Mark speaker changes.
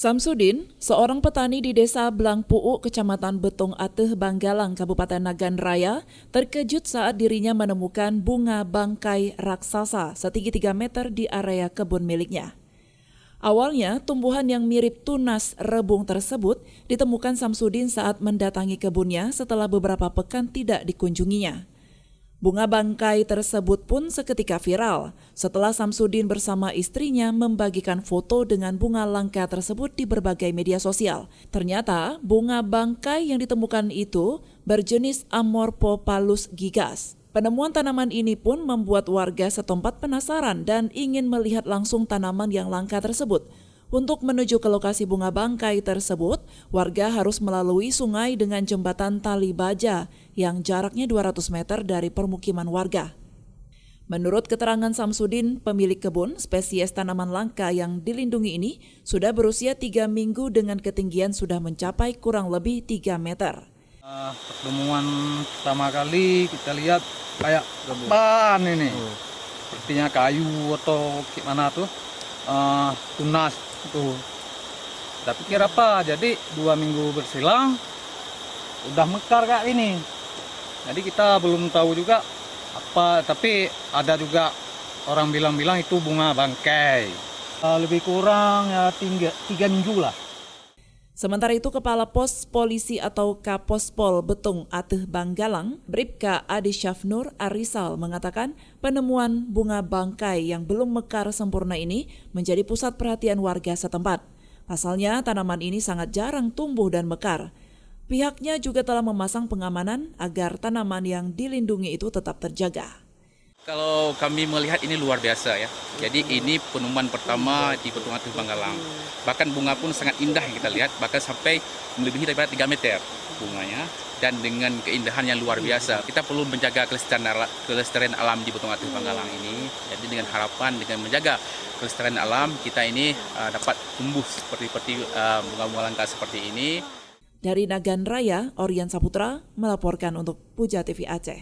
Speaker 1: Samsudin, seorang petani di desa Blangpuu, Kecamatan Betong Ateh, Banggalang, Kabupaten Nagan Raya, terkejut saat dirinya menemukan bunga bangkai raksasa setinggi 3 meter di area kebun miliknya. Awalnya, tumbuhan yang mirip tunas rebung tersebut ditemukan Samsudin saat mendatangi kebunnya setelah beberapa pekan tidak dikunjunginya. Bunga bangkai tersebut pun seketika viral setelah Samsudin bersama istrinya membagikan foto dengan bunga langka tersebut di berbagai media sosial. Ternyata bunga bangkai yang ditemukan itu berjenis Amorphophallus gigas. Penemuan tanaman ini pun membuat warga setempat penasaran dan ingin melihat langsung tanaman yang langka tersebut. Untuk menuju ke lokasi bunga bangkai tersebut, warga harus melalui sungai dengan jembatan tali baja yang jaraknya 200 meter dari permukiman warga. Menurut keterangan Samsudin, pemilik kebun, spesies tanaman langka yang dilindungi ini sudah berusia 3 minggu dengan ketinggian sudah mencapai kurang lebih 3 meter.
Speaker 2: Pertemuan pertama kali kita lihat kayak apaan ini, sepertinya kayu atau gimana tuh, tunas tuh. Kita pikir apa, jadi 2 minggu berselang udah mekar kayak ini. Jadi kita belum tahu juga apa, tapi ada juga orang bilang itu bunga bangkai. Lebih kurang ya 3 minggu lah.
Speaker 1: Sementara itu, Kepala Pos Polisi atau Kapospol Betong Ateh Banggalang, Bribka Adi Syafnur Arisal mengatakan penemuan bunga bangkai yang belum mekar sempurna ini menjadi pusat perhatian warga setempat. Pasalnya tanaman ini sangat jarang tumbuh dan mekar. Pihaknya juga telah memasang pengamanan agar tanaman yang dilindungi itu tetap terjaga.
Speaker 3: Kalau kami melihat ini luar biasa ya. Jadi ini penemuan pertama di Betong Ateh Banggalang. Bahkan bunga pun sangat indah yang kita lihat, bahkan sampai melebihi daripada 3 meter bunganya dan dengan keindahan yang luar biasa. Kita perlu menjaga kelestarian alam di Betong Ateh Banggalang ini. Jadi dengan harapan dengan menjaga kelestarian alam kita ini dapat tumbuh seperti bunga-bunga langka seperti ini.
Speaker 1: Dari Nagan Raya, Orian Saputra melaporkan untuk Puja TV Aceh.